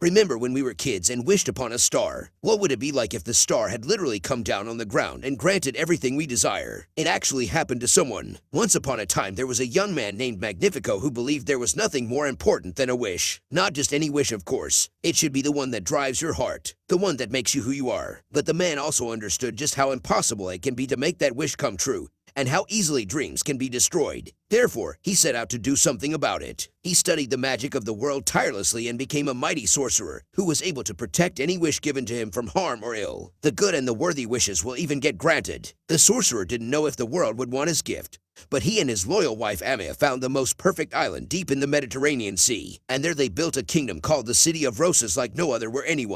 Remember when we were kids and wished upon a star? What would it be like if the star had literally come down on the ground and granted everything we desire? It actually happened to someone. Once upon a time, there was a young man named Magnifico who believed there was nothing more important than a wish. Not just any wish, of course. It should be the one that drives your heart, the one that makes you who you are. But the man also understood just how impossible it can be to make that wish come true, and how easily dreams can be destroyed. Therefore, he set out to do something about it. He studied the magic of the world tirelessly and became a mighty sorcerer who was able to protect any wish given to him from harm or ill. The good and the worthy wishes will even get granted. The sorcerer didn't know if the world would want his gift, but he and his loyal wife Amaya found the most perfect island deep in the Mediterranean Sea, and there they built a kingdom called the City of Roses like no other where any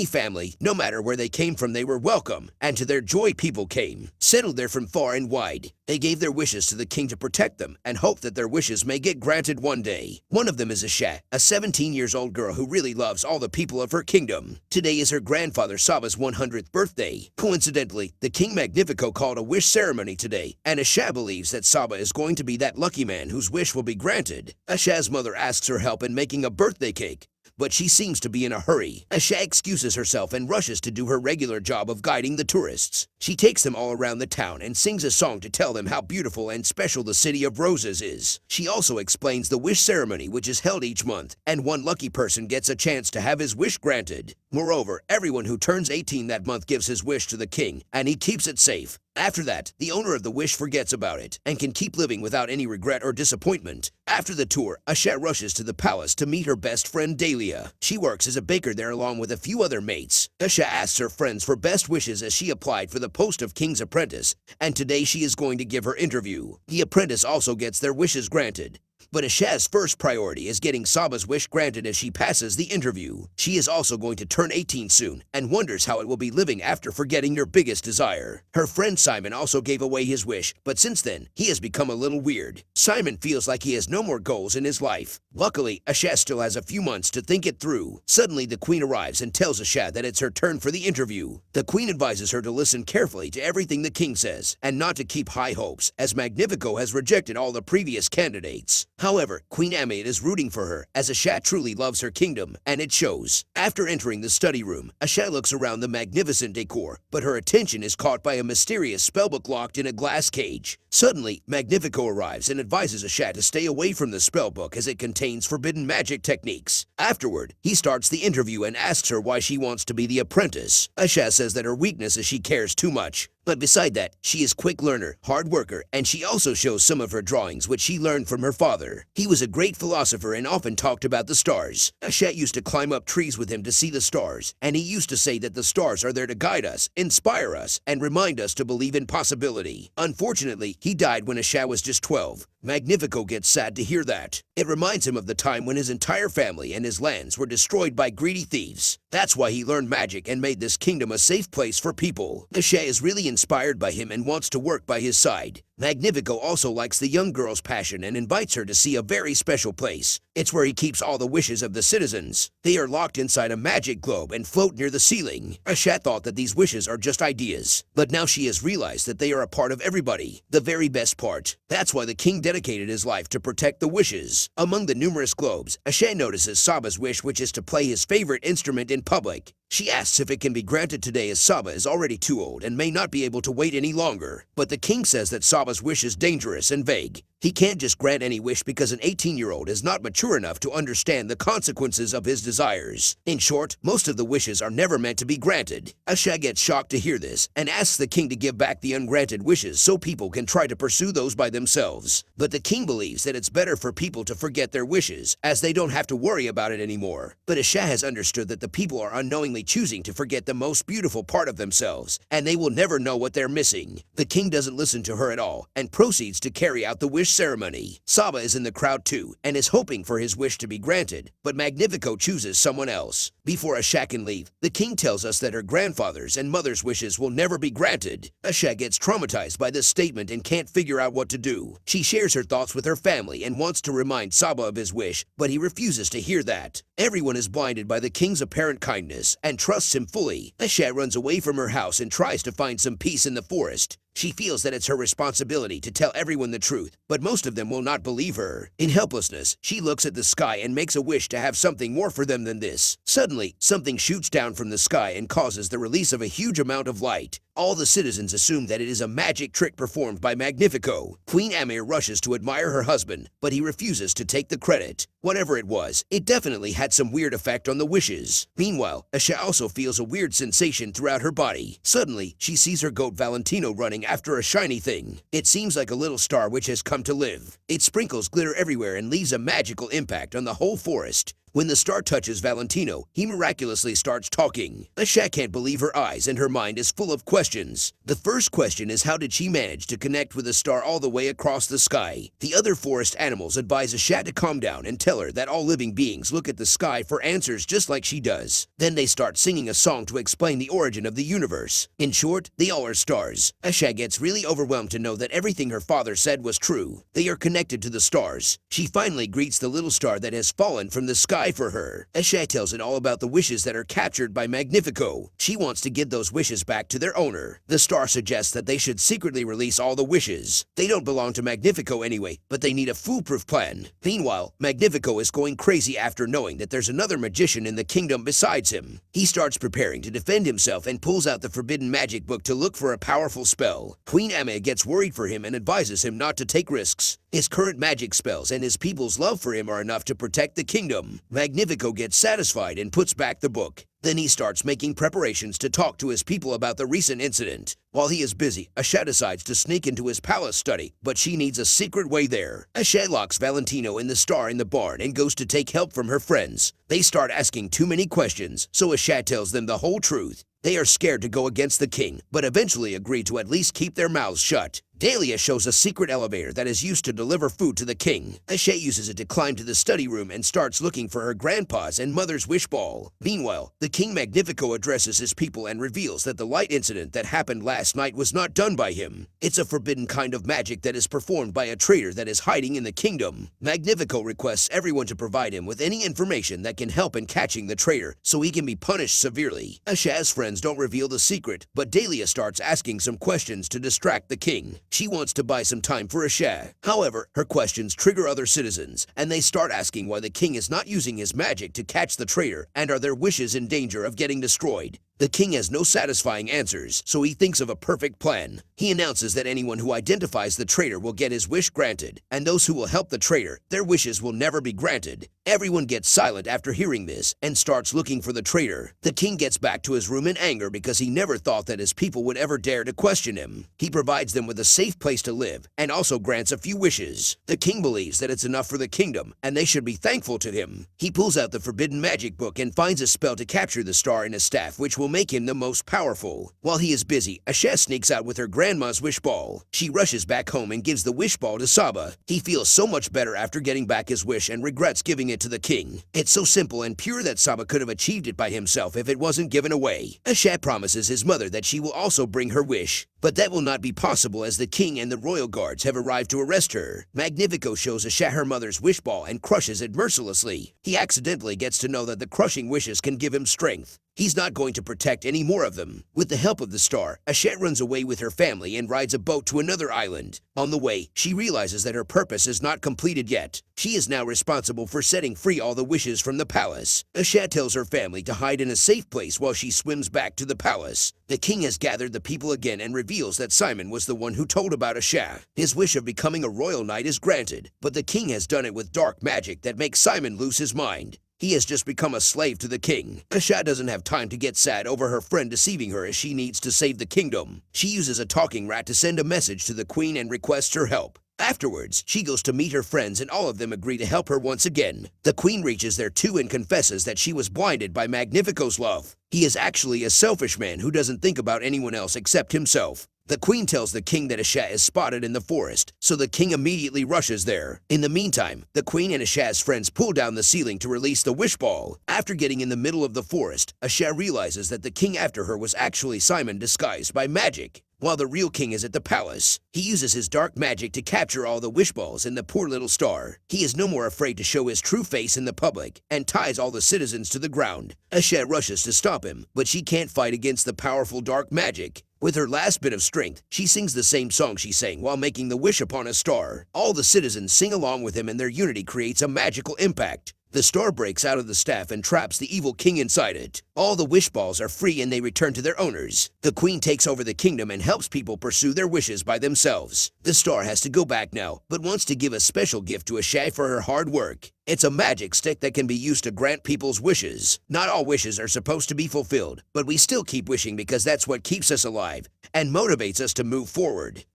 family, no matter where they came from, they were welcome, and to their joy people came, settled there from far and wide. They gave their wishes to the king to protect them, and hope that their wishes may get granted one day. One of them is Asha, a 17-year-old girl who really loves all the people of her kingdom. Today is her grandfather Saba's 100th birthday. Coincidentally, the King Magnifico called a wish ceremony today, and Asha believes that Saba is going to be that lucky man whose wish will be granted. Asha's mother asks her help in making a birthday cake, but she seems to be in a hurry. Asha excuses herself and rushes to do her regular job of guiding the tourists. She takes them all around the town and sings a song to tell them how beautiful and special the City of Roses is. She also explains the wish ceremony, which is held each month, and one lucky person gets a chance to have his wish granted. Moreover, everyone who turns 18 that month gives his wish to the king, and he keeps it safe. After that, the owner of the wish forgets about it and can keep living without any regret or disappointment. After the tour, Asha rushes to the palace to meet her best friend Dahlia. She works as a baker there along with a few other mates. Asha asks her friends for best wishes as she applied for the post of king's apprentice, and today she is going to give her interview. The apprentice also gets their wishes granted, but Asha's first priority is getting Saba's wish granted as she passes the interview. She is also going to turn 18 soon and wonders how it will be living after forgetting your biggest desire. Her friend Simon also gave away his wish, but since then, he has become a little weird. Simon feels like he has no more goals in his life. Luckily, Asha still has a few months to think it through. Suddenly, the queen arrives and tells Asha that it's her turn for the interview. The queen advises her to listen carefully to everything the king says and not to keep high hopes, as Magnifico has rejected all the previous candidates. However, Queen Amid is rooting for her, as Asha truly loves her kingdom, and it shows. After entering the study room, Asha looks around the magnificent decor, but her attention is caught by a mysterious spellbook locked in a glass cage. Suddenly, Magnifico arrives and advises Asha to stay away from the spellbook as it contains forbidden magic techniques. Afterward, he starts the interview and asks her why she wants to be the apprentice. Asha says that her weakness is she cares too much. But beside that, she is a quick learner, hard worker, and she also shows some of her drawings which she learned from her father. He was a great philosopher and often talked about the stars. Asha used to climb up trees with him to see the stars, and he used to say that the stars are there to guide us, inspire us, and remind us to believe in possibility. Unfortunately, he died when Asha was just 12. Magnifico gets sad to hear that. It reminds him of the time when his entire family and his lands were destroyed by greedy thieves. That's why he learned magic and made this kingdom a safe place for people. Asha is really inspired by him and wants to work by his side. Magnifico also likes the young girl's passion and invites her to see a very special place. It's where he keeps all the wishes of the citizens. They are locked inside a magic globe and float near the ceiling. Asha thought that these wishes are just ideas, but now she has realized that they are a part of everybody. The very best part. That's why the king dedicated his life to protect the wishes. Among the numerous globes, Asha notices Saba's wish, which is to play his favorite instrument in public. She asks if it can be granted today as Saba is already too old and may not be able to wait any longer. But the king says that Saba's wish is dangerous and vague. He can't just grant any wish because an 18-year-old is not mature enough to understand the consequences of his desires. In short, most of the wishes are never meant to be granted. Asha gets shocked to hear this and asks the king to give back the ungranted wishes so people can try to pursue those by themselves. But the king believes that it's better for people to forget their wishes, as they don't have to worry about it anymore. But Asha has understood that the people are unknowingly choosing to forget the most beautiful part of themselves, and they will never know what they're missing. The king doesn't listen to her at all and proceeds to carry out the wish ceremony. Saba is in the crowd too and is hoping for his wish to be granted, but Magnifico chooses someone else. Before Asha can leave, the king tells us that her grandfather's and mother's wishes will never be granted. Asha gets traumatized by this statement and can't figure out what to do. She shares her thoughts with her family and wants to remind Saba of his wish, but he refuses to hear that. Everyone is blinded by the king's apparent kindness and trusts him fully. Asha runs away from her house and tries to find some peace in the forest. She feels that it's her responsibility to tell everyone the truth, but most of them will not believe her. In helplessness, she looks at the sky and makes a wish to have something more for them than this. Suddenly, something shoots down from the sky and causes the release of a huge amount of light. All the citizens assume that it is a magic trick performed by Magnifico. Queen Amir rushes to admire her husband, but he refuses to take the credit. Whatever it was, it definitely had some weird effect on the wishes. Meanwhile, Asha also feels a weird sensation throughout her body. Suddenly, she sees her goat Valentino running after a shiny thing. It seems like a little star which has come to live. It sprinkles glitter everywhere and leaves a magical impact on the whole forest. When the star touches Valentino, he miraculously starts talking. Asha can't believe her eyes and her mind is full of questions. The first question is, how did she manage to connect with the star all the way across the sky? The other forest animals advise Asha to calm down and tell her that all living beings look at the sky for answers just like she does. Then they start singing a song to explain the origin of the universe. In short, they all are stars. Asha gets really overwhelmed to know that everything her father said was true. They are connected to the stars. She finally greets the little star that has fallen from the sky for her. Asha tells it all about the wishes that are captured by Magnifico. She wants to give those wishes back to their owner. The star suggests that they should secretly release all the wishes. They don't belong to Magnifico anyway, but they need a foolproof plan. Meanwhile, Magnifico is going crazy after knowing that there's another magician in the kingdom besides him. He starts preparing to defend himself and pulls out the forbidden magic book to look for a powerful spell. Queen Ame gets worried for him and advises him not to take risks. His current magic spells and his people's love for him are enough to protect the kingdom. Magnifico gets satisfied and puts back the book. Then he starts making preparations to talk to his people about the recent incident. While he is busy, Asha decides to sneak into his palace study, but she needs a secret way there. Asha locks Valentino in the star in the barn and goes to take help from her friends. They start asking too many questions, so Asha tells them the whole truth. They are scared to go against the king, but eventually agree to at least keep their mouths shut. Dahlia shows a secret elevator that is used to deliver food to the king. Asha uses it to climb to the study room and starts looking for her grandpa's and mother's wish ball. Meanwhile, the King Magnifico addresses his people and reveals that the light incident that happened last night was not done by him. It's a forbidden kind of magic that is performed by a traitor that is hiding in the kingdom. Magnifico requests everyone to provide him with any information that can help in catching the traitor so he can be punished severely. Asha's friends don't reveal the secret, but Dahlia starts asking some questions to distract the king. She wants to buy some time for Asha. However, her questions trigger other citizens, and they start asking why the king is not using his magic to catch the traitor, and are their wishes in danger of getting destroyed. The king has no satisfying answers, so he thinks of a perfect plan. He announces that anyone who identifies the traitor will get his wish granted, and those who will help the traitor, their wishes will never be granted. Everyone gets silent after hearing this and starts looking for the traitor. The king gets back to his room in anger because he never thought that his people would ever dare to question him. He provides them with a safe place to live and also grants a few wishes. The king believes that it's enough for the kingdom and they should be thankful to him. He pulls out the forbidden magic book and finds a spell to capture the star in a staff which will make him the most powerful. While he is busy, Asha sneaks out with her grandma's wish ball. She rushes back home and gives the wish ball to Saba. He feels so much better after getting back his wish and regrets giving it to the king. It's so simple and pure that Saba could have achieved it by himself if it wasn't given away. Asha promises his mother that she will also bring her wish, but that will not be possible as the king and the royal guards have arrived to arrest her. Magnifico shows Asha her mother's wish ball and crushes it mercilessly. He accidentally gets to know that the crushing wishes can give him strength. He's not going to protect any more of them. With the help of the star, Asha runs away with her family and rides a boat to another island. On the way, she realizes that her purpose is not completed yet. She is now responsible for setting free all the wishes from the palace. Asha tells her family to hide in a safe place while she swims back to the palace. The king has gathered the people again and reveals that Simon was the one who told about Asha. His wish of becoming a royal knight is granted, but the king has done it with dark magic that makes Simon lose his mind. He has just become a slave to the king. Asha doesn't have time to get sad over her friend deceiving her as she needs to save the kingdom. She uses a talking rat to send a message to the queen and requests her help. Afterwards, she goes to meet her friends and all of them agree to help her once again. The queen reaches there too and confesses that she was blinded by Magnifico's love. He is actually a selfish man who doesn't think about anyone else except himself. The queen tells the king that Asha is spotted in the forest, so the king immediately rushes there. In the meantime, the queen and Asha's friends pull down the ceiling to release the wish ball. After getting in the middle of the forest, Asha realizes that the king after her was actually Simon disguised by magic. while the real king is at the palace. He uses his dark magic to capture all the wish balls in the poor little star. He is no more afraid to show his true face in the public and ties all the citizens to the ground. Asha rushes to stop him, but she can't fight against the powerful dark magic. With her last bit of strength, she sings the same song she sang while making the wish upon a star. All the citizens sing along with him and their unity creates a magical impact. The star breaks out of the staff and traps the evil king inside it. All the wish balls are free and they return to their owners. The queen takes over the kingdom and helps people pursue their wishes by themselves. The star has to go back now, but wants to give a special gift to Asha for her hard work. It's a magic stick that can be used to grant people's wishes. Not all wishes are supposed to be fulfilled, but we still keep wishing because that's what keeps us alive and motivates us to move forward.